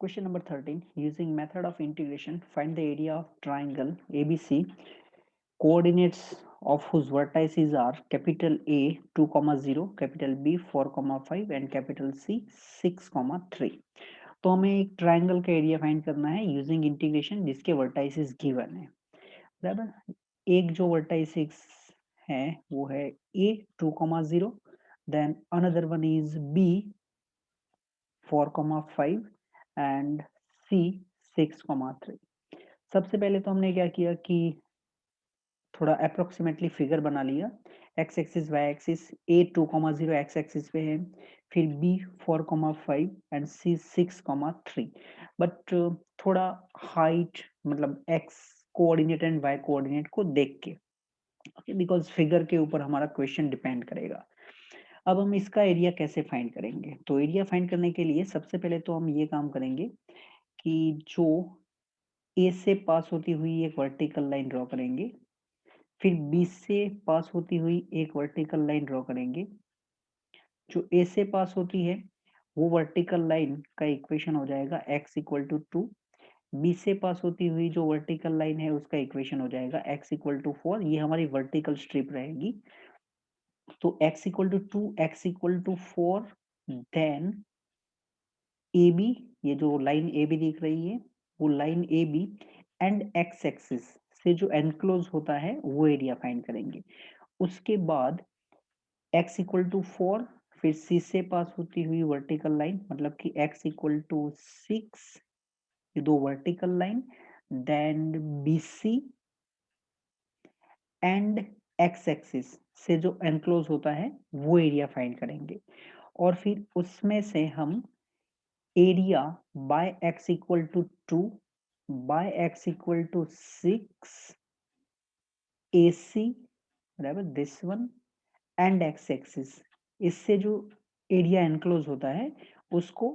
Question number 13. Using method of integration, find the area of triangle ABC, coordinates of whose vertices are capital A 2, 0, capital B 4, 5 and capital C 6, 3. तो हमें एक triangle का area find करना है using integration जिसके vertices given है। बराबर, एक जो वर्टाइसेस है वो है A 2, 0, then another one is B 4, 5 and C 6, 3। सबसे पहले तो हमने क्या किया कि थोड़ा अप्रोक्सीमेटली फिगर बना लिया। X axis y axis A 2, 0 x axis पे है, फिर B 4, 5 एंड C 6, 3। बट थोड़ा हाइट मतलब x coordinate and y coordinate को देख के, ओके, बिकॉज फिगर के ऊपर हमारा क्वेश्चन डिपेंड करेगा। अब हम इसका एरिया कैसे फाइंड करेंगे? तो एरिया फाइंड करने के लिए सबसे पहले तो हम ये काम करेंगे कि जो ए से पास होती हुई एक वर्टिकल लाइन ड्रॉ करेंगे, फिर बी से पास होती हुई एक वर्टिकल लाइन ड्रॉ करेंगे। जो ए से पास होती है वो वर्टिकल लाइन का इक्वेशन हो जाएगा x इक्वल टू 2। बी से पास होती हुई जो वर्टिकल लाइन है उसका इक्वेशन हो जाएगा x इक्वल टू 4। ये हमारी वर्टिकल स्ट्रिप रहेगी। तो x equal to 2, x equal to 4, then A B, ये जो लाइन ए बी दिख रही है वो line A B and x axis से जो एनक्लोज होता है वो एरिया फाइंड करेंगे। उसके बाद x इक्वल टू 4, फिर C से पास होती हुई वर्टिकल लाइन मतलब कि x इक्वल टू 6, ये दो vertical line, then BC and x axis से जो एनक्लोज होता है वो एरिया फाइंड करेंगे। और फिर उसमें से हम area by x equal to 2 by x equal to 6 AC, बराबर this one, and x axis, इससे जो एरिया एनक्लोज होता है उसको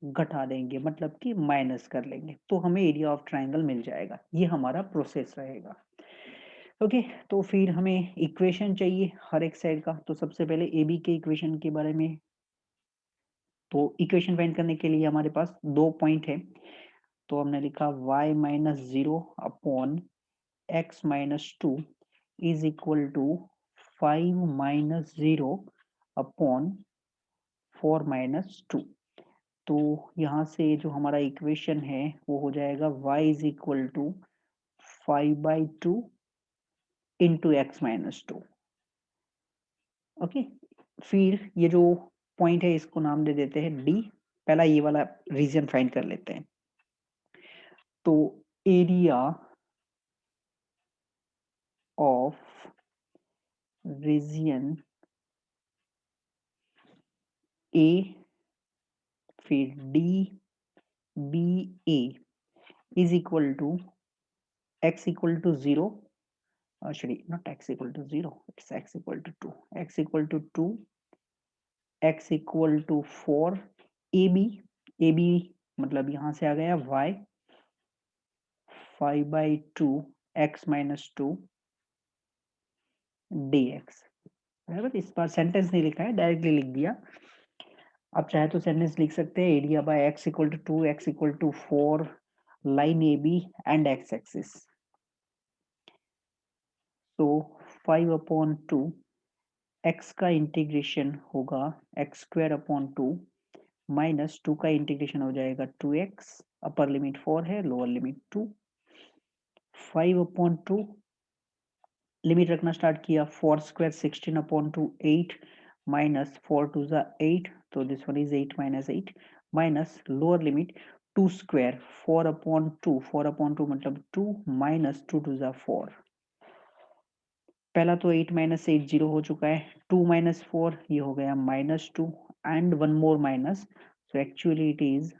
घटा देंगे मतलब कि माइनस कर लेंगे, तो हमें एरिया ऑफ ट्राइंगल मिल जाएगा। ये हमारा प्रोसेस रहेगा। ओके, तो फिर हमें इक्वेशन चाहिए हर एक साइड का। तो सबसे पहले ए बी के इक्वेशन के बारे में, तो इक्वेशन फाइंड करने के लिए हमारे पास दो पॉइंट है। तो हमने लिखा y minus 0 upon x minus 2 is equal to 5 minus 0 upon 4 minus 2। तो यहाँ से जो हमारा इक्वेशन है वो हो जाएगा y is equal to 5/2 into x minus 2। Okay, फिर ये जो पॉइंट है इसको नाम दे देते हैं डी। पहला ये वाला रीजन फाइंड कर लेते हैं। तो एरिया ऑफ रीजन ए, फिर D B A is equal to x equal to 0, sorry, not x equal to 0, it's x equal to 2, x equal to 2, x equal to 4, ab, ab मतलब यहां से आ गया y 5/2 x minus 2 dx। बराबर, इस बार sentence नहीं लिखा है, directly लिख दिया। आप चाहे तो सेंटेंस लिख सकते हैं area by x equal to 2, x equal to 4, line A B and x axis. तो 5/2 x का इंटीग्रेशन होगा एक्स स्क्वायर अपॉन 2 माइनस 2 का इंटीग्रेशन हो जाएगा 2x, अपर लिमिट 4 है, लोअर लिमिट 2। 5/2 लिमिट रखना स्टार्ट किया, 4 स्क्वायर 16/2 8 माइनस 4 टू ज़ा 8, तो this one is 8 minus 8 minus lower limit 2 square 4/2, 4/2 मतलब 2 माइनस 2 टू ज़ा 4। पहला तो 8 माइनस 8 0 हो चुका है, 2 माइनस 4 ये हो गया minus 2 and one more minus, so actually it is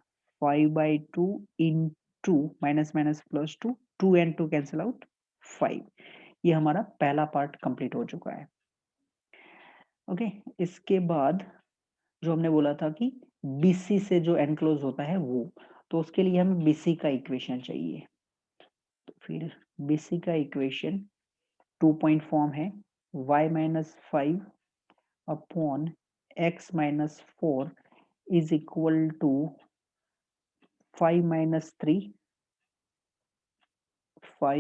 5/2 into minus minus plus 2, 2 and 2 cancel out 5। ये हमारा पहला पार्ट कंप्लीट हो चुका है। ओके, इसके बाद जो हमने बोला था कि BC से जो एनक्लोज होता है वो, तो उसके लिए हमें BC का इक्वेशन चाहिए। तो फिर BC का इक्वेशन 2 पॉइंट फॉर्म है y minus 5 upon x minus 4 is equal to 5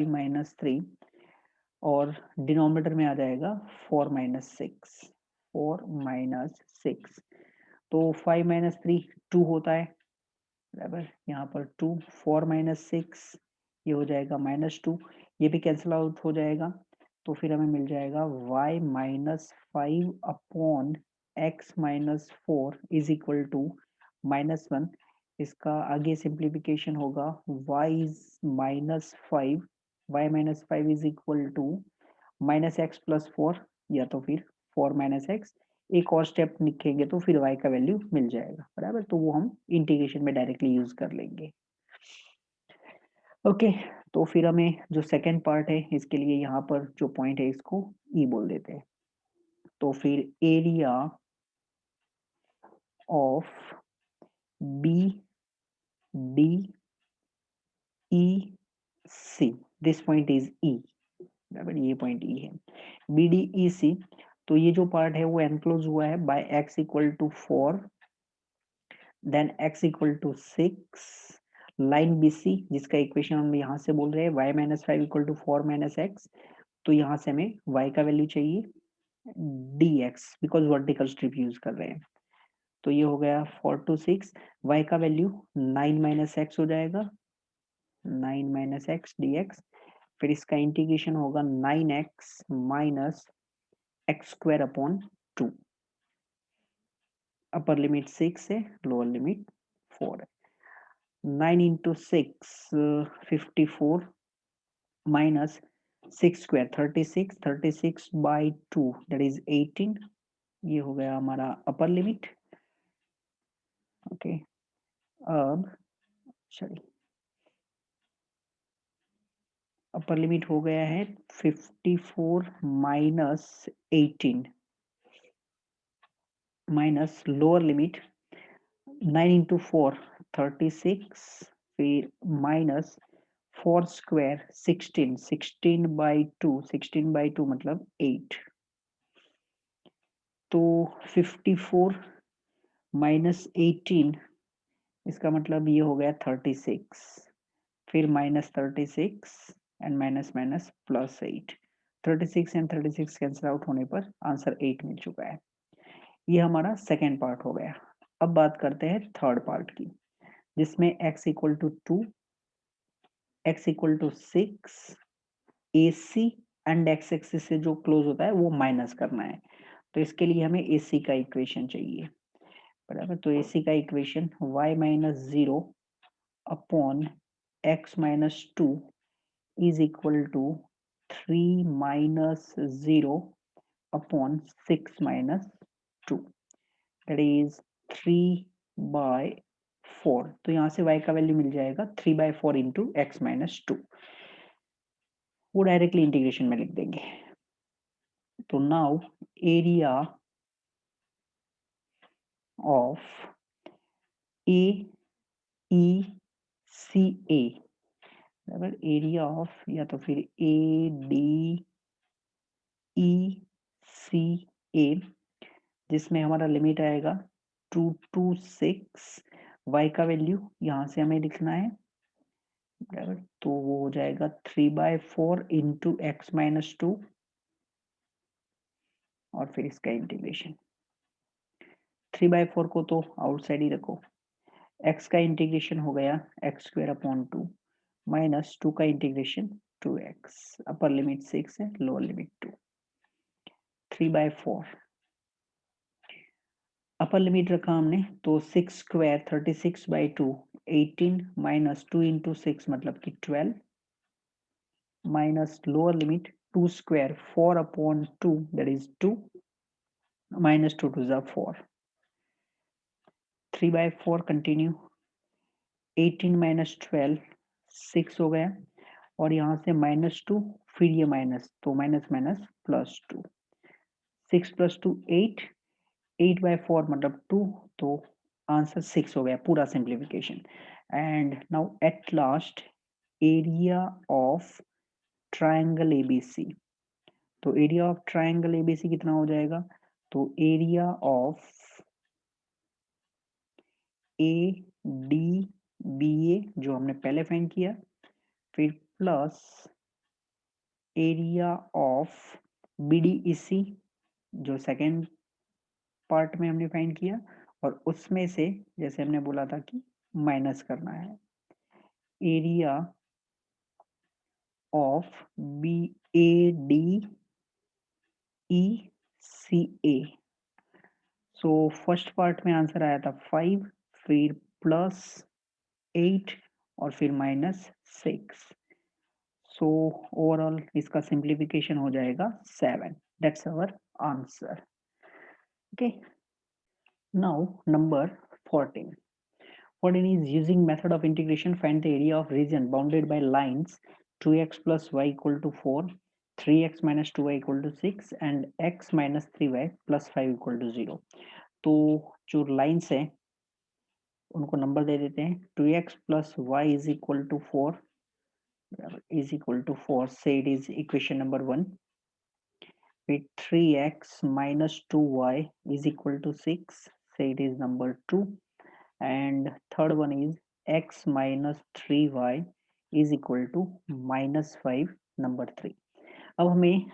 minus 3 और डिनोमिनेटर में आ जाएगा 4 माइनस 6 तो 5 माइनस 3 2 होता है बराबर, यहाँ पर 2 4 माइनस 6 ये हो जाएगा -2, ये भी कैंसिल आउट हो जाएगा, तो फिर हमें मिल जाएगा y minus 5 upon x minus 4 is equal to -1। इसका आगे सिंप्लीफिकेशन होगा y minus 5 is equal to -x plus 4 या तो फिर 4 माइनस एक्स। एक और स्टेप लिखेंगे तो फिर y का वैल्यू मिल जाएगा बराबर, तो वो हम इंटीग्रेशन में डायरेक्टली यूज कर लेंगे। ओके तो फिर हमें जो सेकेंड पार्ट है इसके लिए यहाँ पर जो पॉइंट है इसको ई बोल देते हैं। तो फिर area of B D E C, this point is E बराबर, ये पॉइंट ई है बी डी ई सी। तो ये जो पार्ट है वो एनक्लोज हुआ है by x equal to 4 then x equal to 6 line B C जिसका इक्वेशन हम यहाँ से बोल रहे हैं y minus 5 equal to 4 minus x. तो यहाँ से हमें y का वैल्यू चाहिए dx because vertical strip use कर रहे हैं। तो ये हो गया 4 to 6, y का वैल्यू 9 माइनस एक्स हो जाएगा 9 माइनस एक्स dx। फिर इसका इंटीग्रेशन होगा 9x minus x square upon 2, upper limit 6 है लोअर लिमिट 4 है। 9 into 6 54 minus 6 square 36 by 2 that is 18, ये हो गया हमारा अपर लिमिट। ओके अब चलिए अपर लिमिट हो गया है 54 minus 18 minus lower limit 9 into 4 36 फिर माइनस 4 स्क्वायर 16 बाई 2 मतलब 8। तो 54 माइनस 18 इसका मतलब ये हो गया 36 फिर minus 36 and minus minus plus 8। 36 and 36 cancel out होने पर आंसर 8 मिल चुका है। ये हमारा सेकेंड पार्ट हो गया। अब बात करते हैं थर्ड पार्ट की जिसमें x equal to 2 x equal to 6 AC and x axis से जो क्लोज होता है वो माइनस करना है। तो इसके लिए हमें AC का इक्वेशन चाहिए बराबर। तो AC का equation y minus 0 upon x minus 2 is equal to 3 minus 0 upon 6 minus 2 that is 3 by 4। तो यहाँ से y का वैल्यू मिल जाएगा 3 by 4 इंटू एक्स माइनस 2, वो डायरेक्टली इंटीग्रेशन में लिख देंगे। तो नाउ एरिया ऑफ ए ई सी ए बराबर एरिया ऑफ या तो फिर ए डी ई सी ए जिसमें हमारा लिमिट आएगा 2 to 6, y का वैल्यू यहाँ से हमें लिखना है बराबर। तो वो हो जाएगा 3 by 4 इंटू एक्स माइनस 2 और फिर इसका इंटीग्रेशन 3 by 4 को तो आउटसाइड ही रखो। x का इंटीग्रेशन हो गया एक्स स्क्वायर अपॉन 2 माइनस 2 का इंटीग्रेशन 2x, अपर लिमिट 6 है lower limit 2। 3 by 4 upper limit रखा हमने तो 6 स्क्वायर 36 बाई 2 18 माइनस 2 इंटू 6 मतलब कि 12 minus lower limit 2 square 4 upon 2 that is 2 minus 2 to 4। 3 by 4 continue 18 minus 12 6 हो गया और यहाँ से -2 फिर ये माइनस तो minus minus plus 2 6 plus 2 8 8 by 4 मतलब 2 तो आंसर 6 हो गया पूरा simplification. And now at last area of triangle ABC. तो एरिया ऑफ ट्रायंगल एबीसी कितना हो जाएगा? तो area of A D BA जो हमने पहले फाइंड किया, फिर प्लस एरिया ऑफ BDEC जो सेकेंड पार्ट में हमने फाइंड किया, और उसमें से जैसे हमने बोला था कि माइनस करना है area of BADECA। So first part में आंसर आया था 5, फिर प्लस 8 और फिर माइनस 6। सो ओवरऑल इसका सिंप्लीफिकेशन हो जाएगा 7। That's our answer. Okay, now number 14. 14 is using method of integration, find the area of region bounded by lines 2x plus y equal to 4, 3x minus 2y equal to 6 and x minus 3y plus 5 equal to 0. तो जो lines है उनको number दे देते हैं। 2x plus y is equal to 4 say it is equation number 1. With 3x minus 2y is equal to 6 say it is number 2. And third one is x minus 3y is equal to minus 5 number 3. अब हमें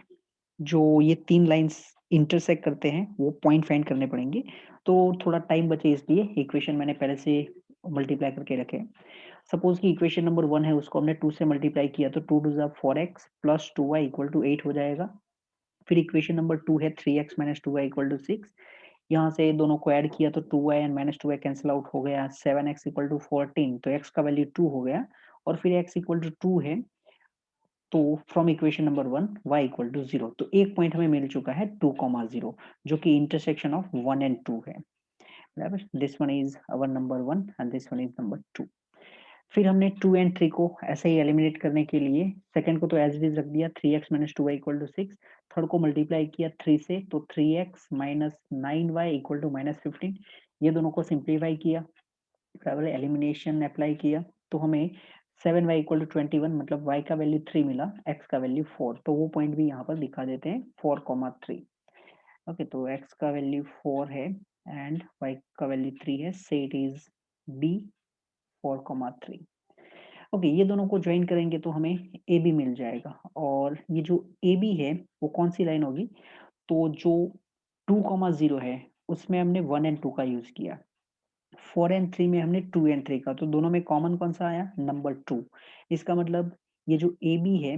जो ये तीन lines intersect करते हैं वो point find करने पड़ेंगे, तो थोड़ा टाइम बचे इसलिए इक्वेशन मैंने पहले से मल्टीप्लाई करके रखे। सपोज कि इक्वेशन नंबर 1 है उसको हमने 2 से मल्टीप्लाई किया तो 2 2 4x plus 2y equal to 8 हो जाएगा। फिर इक्वेशन नंबर 2 है 3x minus 2y equal to 6, यहाँ से दोनों को ऐड किया तो 2y and minus 2y cancel out हो गया, 7x इक्वल टू 14 तो x का वैल्यू 2 हो गया, और फिर x इक्वल टू 2 है तो from equation number 1 y equal to 0। तो एक पॉइंट हमें मिल चुका है 2,0 जो कि इंटरसेक्शन ऑफ 1 एंड 2 है। बराबर, this one is our number 1 and this one is number 2। फिर हमने 2 एंड 3 को ऐसे ही एलिमिनेट करने के लिए सेकंड को तो एज इट इज रख दिया 3x minus 2y equal to 6, third को मल्टीप्लाई किया 3 से तो 3x minus 9y equal to minus 15, ये दोनों को सिंप्लीफाई किया, बराबर एलिमिनेशन अप्लाई किया तो हमें 7y इक्वल टू 21 मतलब y का वैल्यू 3 मिला, x का वैल्यू 4, तो वो पॉइंट भी यहाँ पर दिखा देते हैं 4,3। ओके, तो x का वैल्यू 4 है एंड y का वैल्यू 3 है, से इट इज B 4,3। ओके, ये दोनों को ज्वाइन करेंगे तो हमें ए बी मिल जाएगा, और ये जो ए बी है वो कौन सी लाइन होगी, तो जो 2,0 है उसमें हमने 1 एंड 2 का यूज किया, 4 एंड 3 में हमने 2 एंड 3 का, तो दोनों में कॉमन कौन सा आया, नंबर 2। इसका मतलब ये जो ए बी है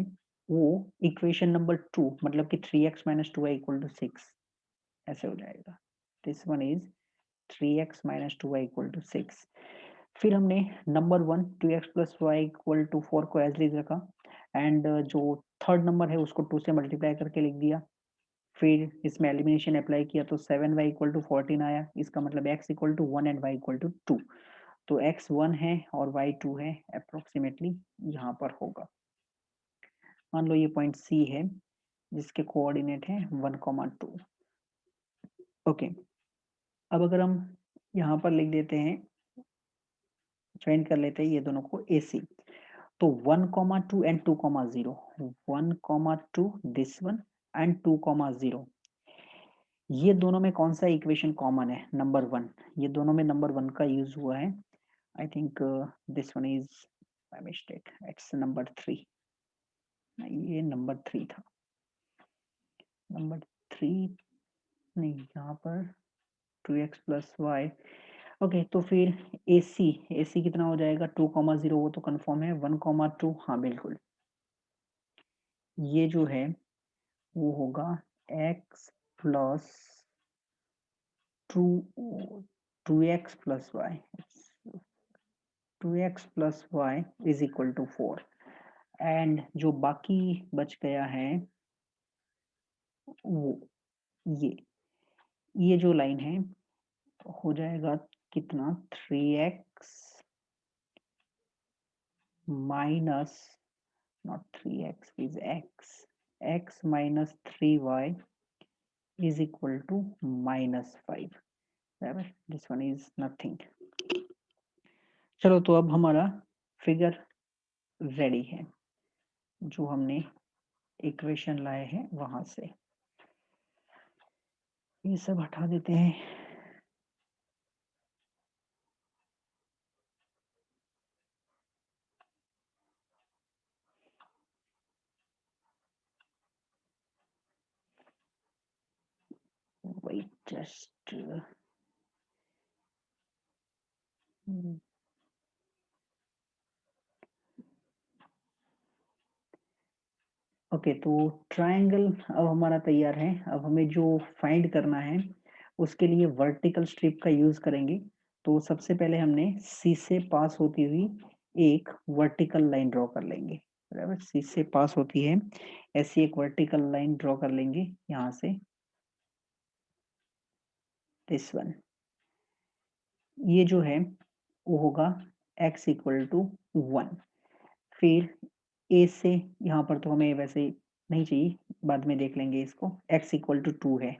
वो इक्वेशन नंबर 2 मतलब कि 3x minus 2y equal to 6 ऐसे हो जाएगा। This one is 3x minus 2y equal to 6। फिर हमने number 1 2x plus y equal to 4 को एज इज रखा, एंड जो थर्ड नंबर है उसको 2 से मल्टीप्लाई करके लिख दिया, फिर इसमें एलिमिनेशन अप्लाई किया तो 7y इक्वल टू 14 आया, इसका मतलब x equal to 1 and y equal to 2, तो x 1 है और y 2 है, अप्रोक्सीमेटली यहाँ पर होगा। मान लो ये पॉइंट C है जिसके कोऑर्डिनेट है 1,2। ओके, अब अगर हम यहाँ पर लिख देते हैं, ज्वाइन कर लेते हैं ये दोनों को AC, तो 1,2 एंड 2,0, 1,2 दिस वन एंड 2,0, ये दोनों में कौन सा इक्वेशन कॉमन है, नंबर 1, ये दोनों में नंबर 1 का यूज हुआ है। I think this one is by mistake, it's number 3, ये नंबर 3 था, नंबर 3 नहीं, यहाँ पर 2x प्लस वाई। ओके, तो फिर AC कितना हो जाएगा 2,0, वो तो कंफर्म है, 1,2 हाँ बिल्कुल, ये जो है वो होगा x plus 2x plus y, 2x plus y is equal to 4, and जो बाकी बच गया है वो ये जो लाइन है हो जाएगा कितना 3x minus not 3x is x minus 3y is equal to -5, बराबर, दिस वन इज नथिंग। चलो, तो अब हमारा फिगर रेडी है, जो हमने इक्वेशन लाए हैं वहां से, ये सब हटा देते हैं। जस्ट ओके, तो ट्रायंगल अब हमारा तैयार है। अब हमें जो फाइंड करना है उसके लिए वर्टिकल स्ट्रिप का यूज करेंगे। तो सबसे पहले हमने सी से पास होती हुई एक वर्टिकल लाइन ड्रॉ कर लेंगे। बराबर, सी से पास होती है ऐसी एक वर्टिकल लाइन ड्रॉ कर लेंगे यहाँ से, दिस वन। ये जो है वो होगा x इक्वल टू 1। फिर a से, यहाँ पर तो हमें वैसे नहीं चाहिए, बाद में देख लेंगे इसको, x इक्वल टू 2 है।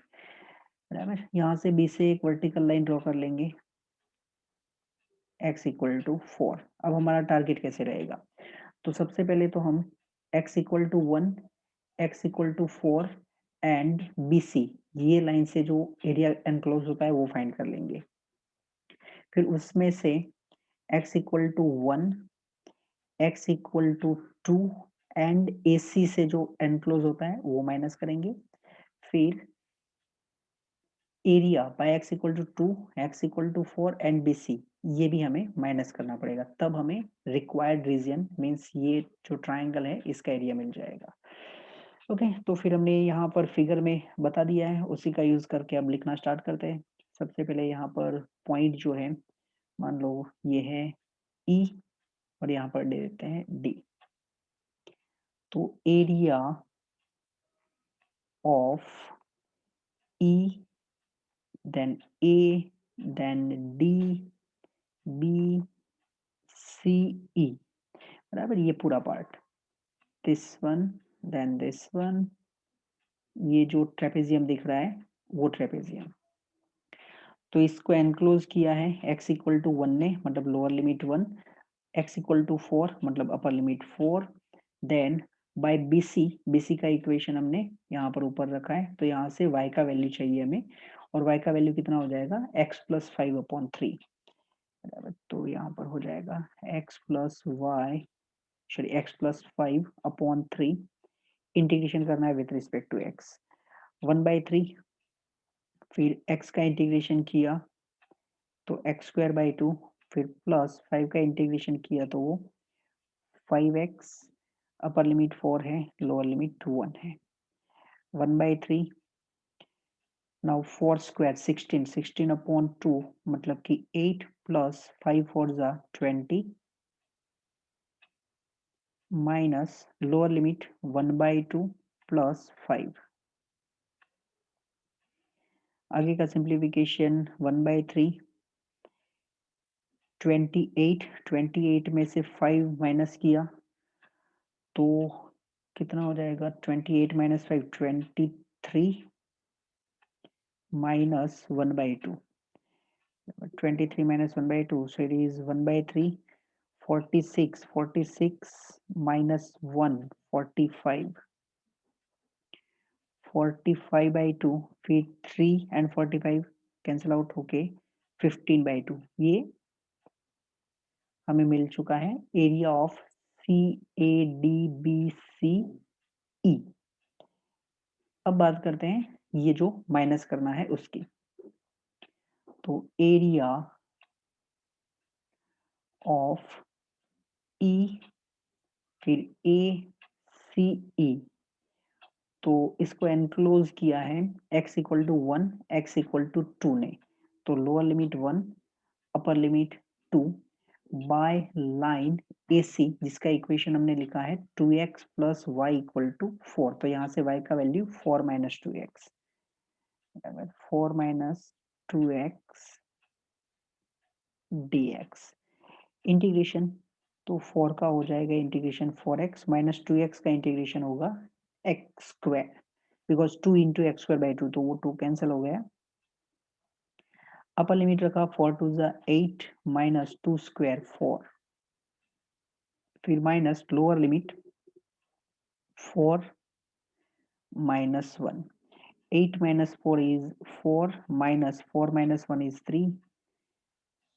बराबर, यहाँ से b से एक वर्टिकल लाइन ड्रॉ कर लेंगे x इक्वल टू 4। अब हमारा टारगेट कैसे रहेगा? तो सबसे पहले तो हम x equal to 1, x equal to 4 and BC, ये लाइन से जो एरिया एनक्लोज होता है वो फाइंड कर लेंगे। फिर उसमें से x equal to 1, x equal to 2 and AC से जो एनक्लोज होता है वो माइनस करेंगे। फिर area by x equal to 2, x equal to 4 and BC, ये भी हमें माइनस करना पड़ेगा, तब हमें रिक्वायर्ड रीजन मीन्स ये जो ट्राइंगल है इसका एरिया मिल जाएगा। ओके, तो फिर हमने यहाँ पर फिगर में बता दिया है, उसी का यूज करके अब लिखना स्टार्ट करते हैं। सबसे पहले यहाँ पर पॉइंट जो है मान लो ये है E और यहाँ पर दे देते हैं D। तो area of E then A then D B C E, बराबर, ये पूरा part, this one then this one, ये जो ट्रेपेजियम दिख रहा है वो ट्रेपेजियम। तो इसको एनक्लोज किया है x इक्वल टू 1 ने, मतलब lower limit 1, x equal to 4 मतलब upper limit 4, then by BC का इक्वेशन हमने यहाँ पर ऊपर रखा है, तो यहाँ से y का वैल्यू चाहिए हमें, और y का वैल्यू कितना हो जाएगा x प्लस 5/3, बराबर। तो यहाँ पर हो जाएगा x plus y, sorry x plus 5/3, integration करना है विथ रिस्पेक्ट टू x, 1/3। फिर x का इंटीग्रेशन किया तो x²/2, फिर प्लस 5 का इंटीग्रेशन किया तो वो 5x, अपर लिमिट 4 है, लोअर लिमिट 1 है, 1/3। नाउ 4 स्क्वायर 16/2 मतलब कि 8 प्लस 5 4 जा 20 माइनस लोअर लिमिट 1/2 प्लस 5। आगे का सिंप्लीफिकेशन 1/3, 28 में से 5 माइनस किया तो कितना हो जाएगा, 28 minus 5 23 minus 1/2, 23 minus 1/2, so it is 1/3, 46 minus 1 45, 45/2, फिर 3 and 45 कैंसिल आउट होके 15/2, ये हमें मिल चुका है एरिया ऑफ CADBCE। अब बात करते हैं ये जो माइनस करना है उसकी। तो एरिया ऑफ E फिर ACE, तो इसको एनक्लोज किया है x equal to 1, x equal to 2 ने, तो lower limit 1, upper limit 2, by line AC जिसका इक्वेशन हमने लिखा है 2x plus y equal to 4, तो यहाँ से y का value 4 minus 2x, 4 minus 2x dx, integration तो 4 का हो जाएगा इंटीग्रेशन 4x माइनस 2x का इंटीग्रेशन होगा x square, because 2 into x²/2, तो वो 2 कैंसिल हो गया। अपर लिमिट रखा 4 2 जा 8 माइनस 2 स्क्वायर 4, फिर minus lower limit 4 minus 1, 8 minus 4 is 4 minus 4 minus 1 is 3,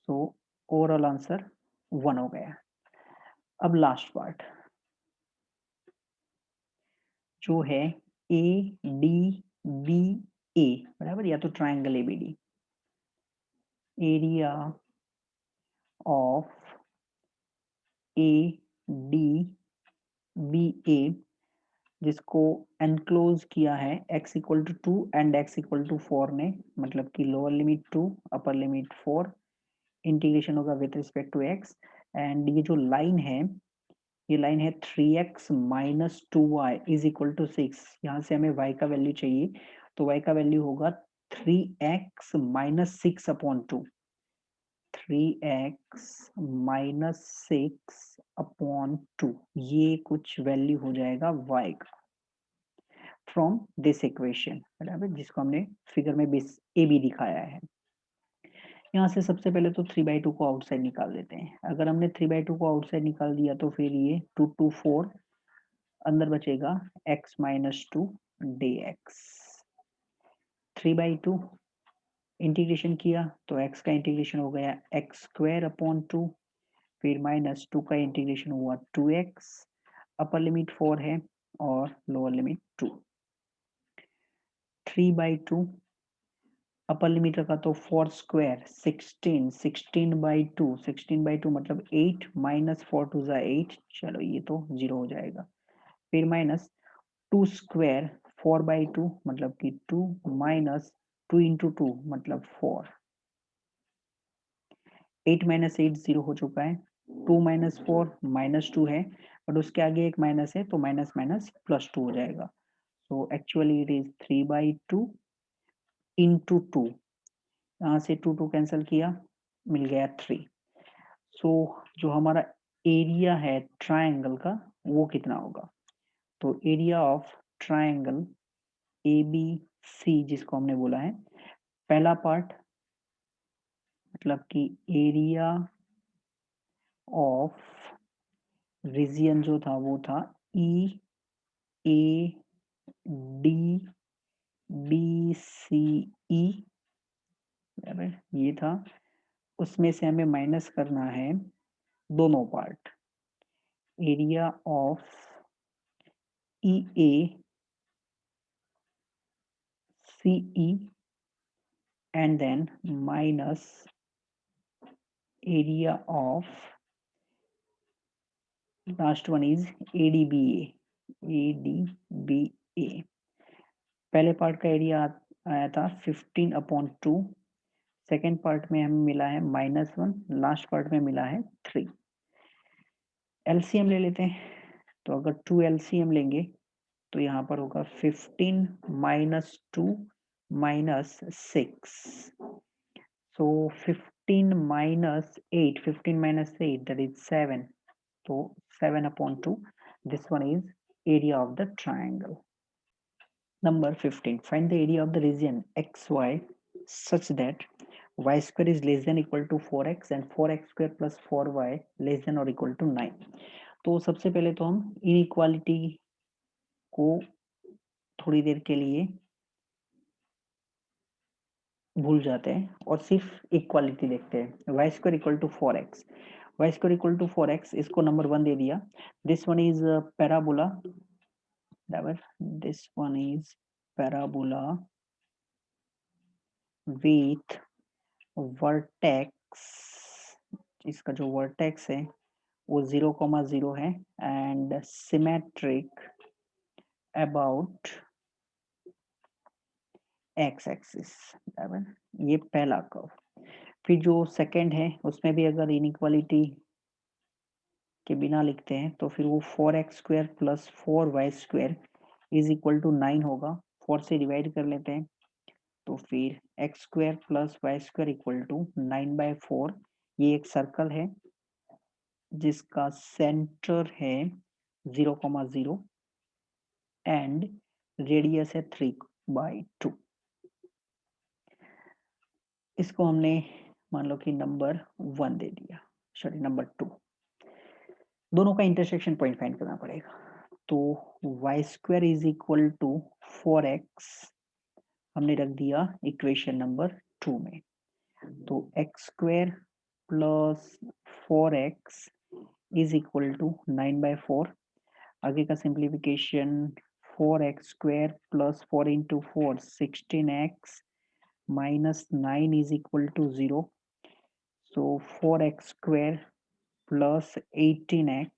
so overall answer 1 हो गया। अब लास्ट पार्ट जो है ADBE, ए, बराबर, या तो triangle ABD, area of A D B A, जिसको एनक्लोज किया है x equal to 2 and x equal to 4 ने, मतलब कि lower limit 2 upper limit 4, integration होगा with respect to x, and ये जो लाइन है, ये लाइन है 3x minus 2y is equal to 6। यहाँ से हमें y का वैल्यू चाहिए, तो y का वैल्यू होगा 3x minus 6 upon 2, 3x minus 6 upon 2, ये कुछ वैल्यू हो जाएगा y का फ्रॉम दिस इक्वेशन, बराबर, जिसको हमने फिगर में बेस ए बी दिखाया है। यहाँ से सबसे पहले तो 3/2 को आउटसाइड निकाल देते हैं। अगर हमने 3/2 को आउटसाइड निकाल दिया तो फिर ये 2 2 4 अंदर बचेगा x माइनस 2 dx। 3/2 इंटीग्रेशन किया तो x का इंटीग्रेशन हो गया x स्क्वायर अपॉन 2, फिर माइनस 2 का इंटीग्रेशन हुआ 2x, अपर लिमिट 4 है और लोअर लिमिट 2। 3/2 अपर लिमिट रखा तो 4 स्क्वायर 16, 16/2, 16/2 मतलब 8 माइनस 4 टू जा 8, चलो ये तो 0 हो जाएगा। फिर माइनस 2 स्क्वायर 4/2 मतलब कि 2 माइनस 2 इंटू 2 मतलब 4, 8 माइनस 8 0 हो चुका है, 2 माइनस 4 माइनस 2 है, बट उसके आगे एक माइनस है तो माइनस माइनस प्लस 2 हो जाएगा। So actually it is 3/2 into 2, यहाँ से 2 2 कैंसिल किया, मिल गया 3। सो जो हमारा एरिया है ट्रायंगल का वो कितना होगा, तो area of triangle A B C, जिसको हमने बोला है पहला पार्ट, मतलब कि एरिया ऑफ रीजियन जो था वो था ई ए डी बी सी ई, ये था, उसमें से हमें माइनस करना है दोनों part, area of E A C E and then minus area of last one is ADBA, ADBA। पहले पार्ट का एरिया आया था 15/2, सेकेंड पार्ट में हमें मिला है -1, लास्ट पार्ट में मिला है 3। एलसीएम ले लेते हैं, तो अगर 2 एलसीएम लेंगे तो यहाँ पर होगा 15 minus 2 minus 6, so 15 minus 8, 15 minus 8, that is 7, so 7/2, this one is area of the triangle. Number 15, find the area of the region xy such that y square is less than equal to 4x and 4x square plus 4y less than or equal to 9। तो सबसे पहले तो हम inequality को थोड़ी देर के लिए भूल जाते हैं और सिर्फ इक्वालिटी देखते हैं। y square equal to 4x, y square equal to 4x, इसको नंबर 1 दे दिया। दिस वन इज पैराबोला, बराबर, this one is parabola with vertex, इसका जो वर्टेक्स है वो 0,0 है and symmetric about x axis, बराबर, ये पहला कर्व। फिर जो सेकंड है उसमें भी अगर इनइक्वालिटी के बिना लिखते हैं तो फिर वो 4x square plus 4y square is equal to 9 होगा, 4 से डिवाइड कर लेते हैं तो फिर x square plus y square equal to 9/4। ये एक सर्कल है जिसका सेंटर है 0,0 एंड रेडियस है 3/2। इसको हमने मान लो कि नंबर 1 दे दिया, सॉरी नंबर 2। दोनों का इंटरसेक्शन पॉइंट फाइंड करना पड़ेगा, तो y square is equal to 4x हमने रख दिया इक्वेशन नंबर 2 में, तो x square plus 4x is equal to 9/4। आगे का simplification 4x square plus 4 into 4 16x minus 9 is equal to 0. So 4x square plus 18x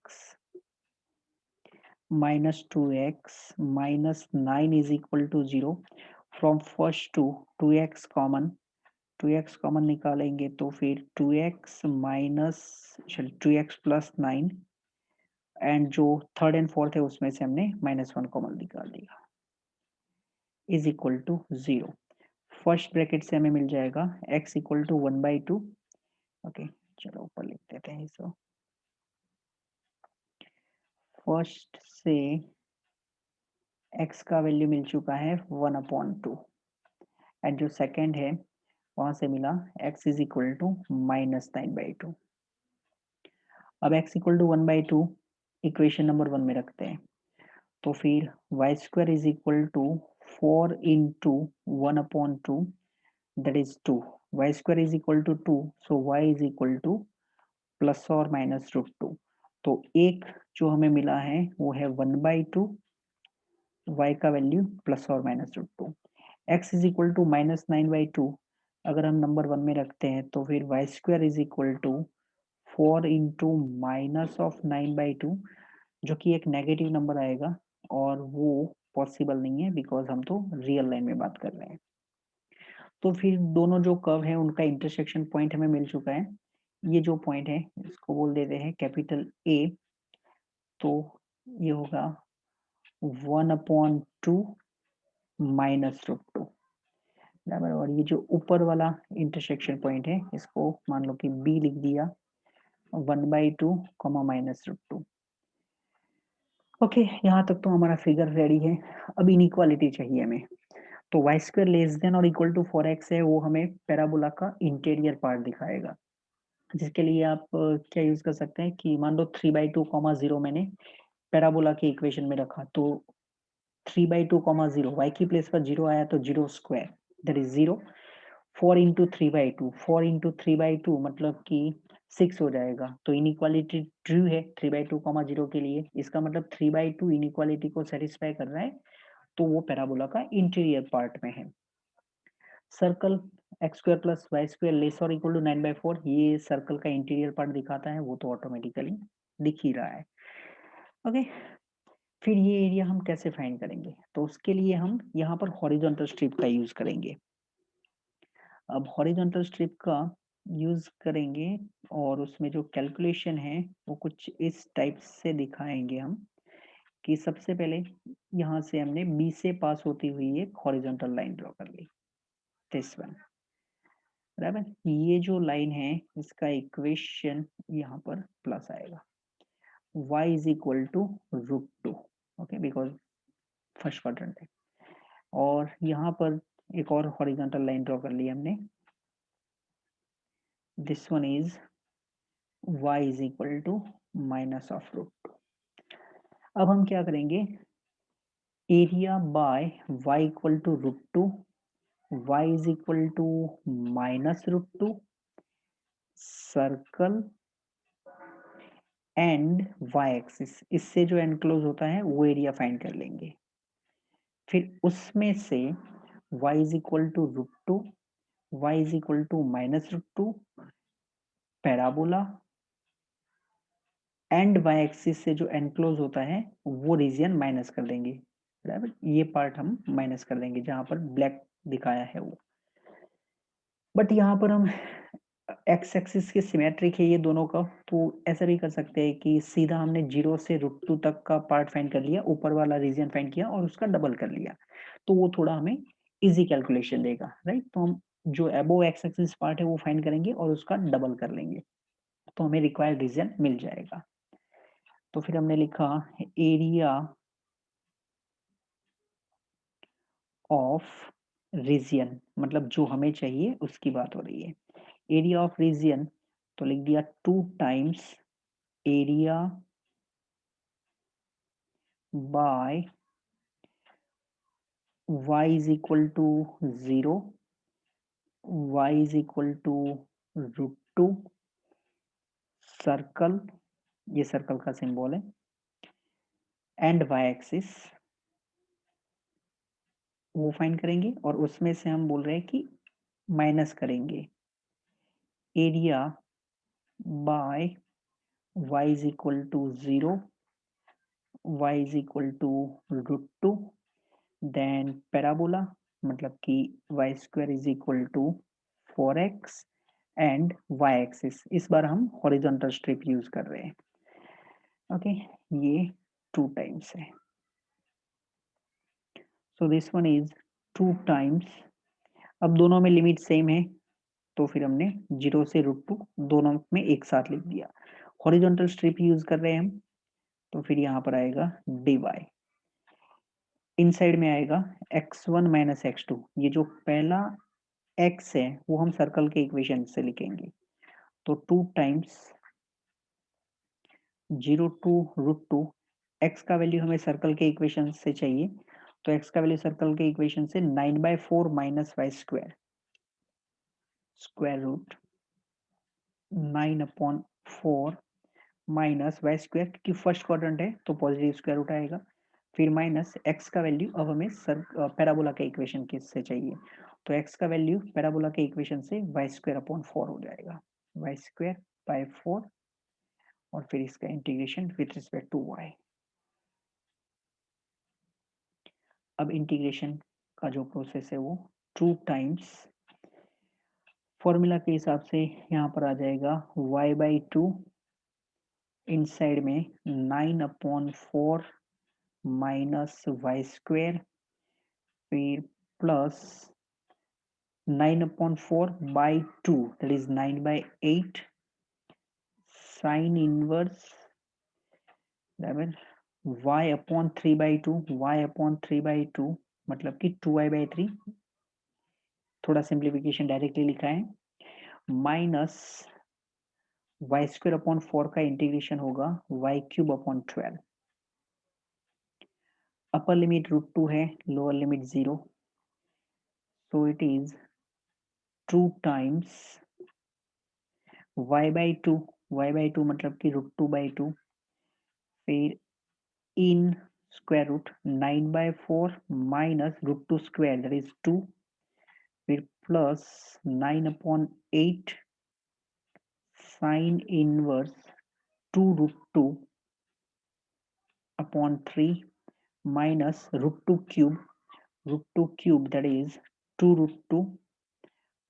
minus 2x minus 9 is equal to 0. From first to 2x common निकालेंगे तो फिर 2x minus 2x plus 9 and जो third and fourth है उसमें से हमने -1 common निकाल दिया is equal to 0. First bracket से हमें मिल जाएगा x इक्वल टू 1/2. ओके, चलो ऊपर लिख देते हैं इसको. फर्स्ट से x का वैल्यू मिल चुका है 1/2 एंड जो सेकंड है वहां से मिला x इज इक्वल टू -9/2. अब x equal to 1/2 equation number 1 में रखते हैं तो फिर y square is equal to 4 into 1/2 that is 2. Y square is equal to 2, so y is equal to plus or minus √2. तो एक जो हमें मिला है वो है 1/2 y का वैल्यू प्लस और minus √2. x is equal to -9/2 अगर हम नंबर 1 में रखते हैं तो फिर y square is equal to 4 into -9/2 जो कि एक नेगेटिव नंबर आएगा और वो पॉसिबल नहीं है बिकॉज हम तो रियल लाइन में बात कर रहे हैं. तो फिर दोनों जो कर्व है उनका इंटरसेक्शन पॉइंट हमें मिल चुका है. ये जो पॉइंट है इसको बोल देते हैं कैपिटल A. तो ये होगा 1/2 माइनस √2 बराबर. और ये जो ऊपर वाला इंटरसेक्शन पॉइंट है इसको मान लो कि B लिख दिया 1/2 माइनस √2. ओके, यहाँ तक तो हमारा फिगर रेडी है. अब इनइक्वालिटी चाहिए हमें. तो y स्क्वायर लेस देन और इक्वल टू 4x है वो हमें पैराबोला का इंटीरियर पार्ट दिखाएगा. जिसके लिए आप क्या यूज कर सकते हैं कि मान लो 3/2 0 मैंने पैराबोला के इक्वेशन में रखा तो 3/2 0 y की प्लेस पर 0 आया तो 0 square that is 0. 4 into 3/2 4 into 3/2 मतलब कि 6 हो जाएगा. तो इनइक्वालिटी ट्रू है 3/2 0 के लिए. इसका मतलब 3/2 इनइक्वालिटी को सेटिस्फाई कर रहा है तो वो पैराबोला का इंटीरियर पार्ट में है. Circle x square plus y square less और इक्वल टू 9/4 ये सर्कल का इंटीरियर पार्ट दिखाता है. वो तो ऑटोमेटिकली दिख ही रहा है. ओके, फिर ये एरिया हम कैसे फाइंड करेंगे तो उसके लिए हम यहाँ पर हॉरिजॉन्टल स्ट्रिप का यूज करेंगे. अब हॉरिजॉन्टल स्ट्रिप का यूज करेंगे और उसमें जो कैलकुलेशन है वो कुछ इस टाइप से दिखाएंगे हम कि सबसे पहले यहाँ से हमने बी से पास होती हुई एक हॉरिजॉन्टल लाइन ड्रॉ कर ली. दिस वन बराबर. ये जो लाइन है इसका इक्वेशन यहाँ पर प्लस आएगा y is equal to √2. Okay, because first quadrant है. और यहाँ पर एक और हॉरिजॉन्टल लाइन ड्रॉ कर ली हमने. This one is y is equal to minus of √2. अब हम क्या करेंगे area by y equal to √2 y is equal to minus √2 circle and y axis. इससे जो एनक्लोज होता है वो एरिया फाइंड कर लेंगे. फिर उसमें से y is equal to √2 y is equal to minus √2 parabola and y axis से जो एनक्लोज होता है वो रीजन माइनस कर देंगे. बराबर, ये पार्ट हम माइनस कर देंगे जहां पर ब्लैक दिखाया है वो. बट यहाँ पर हम एक्स एक्सिस के सिमेट्रिक है ये दोनों का तो ऐसा भी कर सकते हैं कि सीधा हमने 0 से √2 तक का पार्ट फाइंड कर लिया, ऊपर वाला रीजन फाइंड किया और उसका डबल कर लिया तो वो थोड़ा हमें इजी कैलकुलेशन देगा. राइट, तो हम जो अबोव एक्स एक्सिस पार्ट है वो फाइंड करेंगे और उसका डबल कर लेंगे तो हमें रिक्वायर्ड रीजन मिल जाएगा. तो फिर हमने लिखा एरिया ऑफ रीजन मतलब जो हमें चाहिए उसकी बात हो रही है. एरिया ऑफ रीजन तो लिख दिया 2 times area by y is equal to 0 y is equal to √2 circle, ये सर्कल का सिंबल है, एंड y एक्सिस वो फाइंड करेंगे और उसमें से हम बोल रहे हैं कि माइनस करेंगे area by y is equal to 0, y is equal to √2, then parabola मतलब कि y square is equal to 4x and y axis, इस बार हम हॉरिजॉन्टल स्ट्रिप यूज कर रहे हैं। ओके ये 2 टाइम्स है, so this one is 2 times. अब दोनों में लिमिट सेम है तो फिर हमने 0 से √2 दोनों में एक साथ लिख दिया। हॉरिजॉन्टल स्ट्रिप यूज कर रहे हैं हम, तो फिर यहाँ पर आएगा dy, इनसाइड में आएगा x1 माइनस x2। ये जो पहला x है वो हम सर्कल के इक्वेशन से लिखेंगे, तो 2 टाइम्स 0 टू √2, x का वैल्यू हमें सर्कल के इक्वेशन से चाहिए, तो x का वैल्यू सर्कल के इक्वेशन से 9/4 minus y square, square root 9/4 minus y square, क्योंकि फर्स्ट क्वाड्रेंट है तो पॉजिटिव स्क्वायर रूट आएगा, फिर माइनस x का वैल्यू अब हमें पैराबोला के इक्वेशन से चाहिए, तो x का वैल्यू पैराबोला के इक्वेशन से y स्क्वायर अपॉन 4 हो जाएगा, y स्क्वायर बाय 4 और फिर इसका integration with respect to y। अब इंटीग्रेशन का जो प्रोसेस है वो 2 टाइम्स, फॉर्मूला के हिसाब से यहाँ पर आ जाएगा y/2 इनसाइड में 9/4 माइनस y स्क्वायर, फिर plus 9/4/2 that is 9/8 sin inverse y upon 3/2, y upon 3/2 मतलब कि 2y/3, थोड़ा सिंप्लीफिकेशन डायरेक्टली लिखा है, माइनस y स्क्वायर अपॉन 4 का इंटीग्रेशन होगा y³ अपॉन 12, अपर लिमिट √2 है, lower limit 0, so it is 2 times y/2, y/2 मतलब कि √2/2, फिर in square root 9/4 minus √2 square that is 2, फिर plus 9/8 sine inverse 2√2 upon 3 minus √2 cube that is 2√2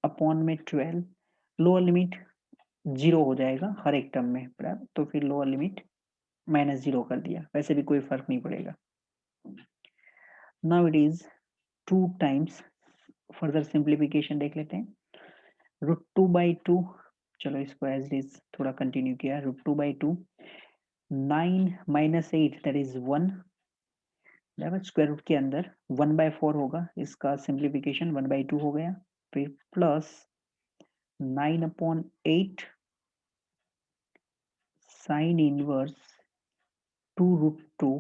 upon में 12, lower limit 0 हो जाएगा हर एक टर्म में बराबर, तो फिर लोअर लिमिट -0 कर दिया, वैसे भी कोई फर्क नहीं पड़ेगा। Now it is 2 times, further simplification देख लेते हैं, √2/2, चलो इसको एज इट इज थोड़ा कंटिन्यू किया, √2/2 9 minus 8 that is 1, square root के अंदर 1/4 होगा, इसका सिंप्लीफिकेशन 1/2 हो गया, फिर plus 9/8 sine inverse 2√2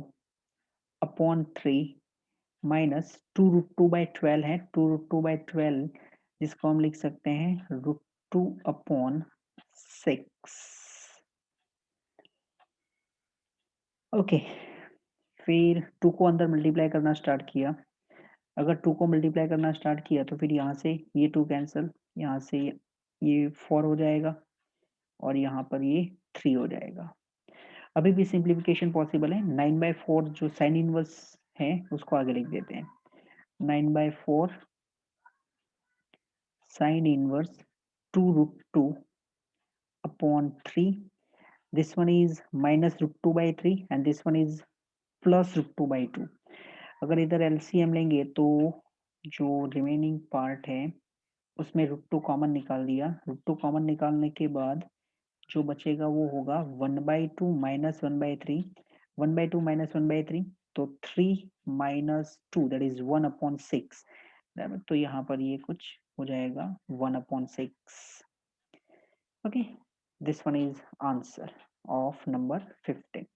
upon 3 minus 2√2/12 है, 2√2/12 जिसको हम लिख सकते हैं √2 अपॉन 6। ओके फिर 2 को अंदर मल्टीप्लाई करना स्टार्ट किया, अगर 2 को मल्टीप्लाई करना स्टार्ट किया तो फिर यहाँ से ये 2 कैंसिल, यहाँ से ये 4 हो जाएगा और यहाँ पर ये 3 हो जाएगा। अभी भी सिंप्लीफिकेशन पॉसिबल है, 9/4 जो साइन इनवर्स है उसको आगे लिख देते हैं, 9/4 sign inverse 2√2 upon 3, this one is minus √2/3 and this one is plus √2/2। अगर इधर एलसीएम लेंगे तो जो रिमेनिंग पार्ट है उसमें √2 कॉमन निकाल दिया, √2 कॉमन निकालने के बाद जो बचेगा वो होगा 1/2 माइनस 1/3, 1/2 माइनस 1/3 तो 3 माइनस 2 दैट इज 1/6, तो यहाँ पर ये कुछ हो जाएगा 1/6। Okay, this one is answer of number 15.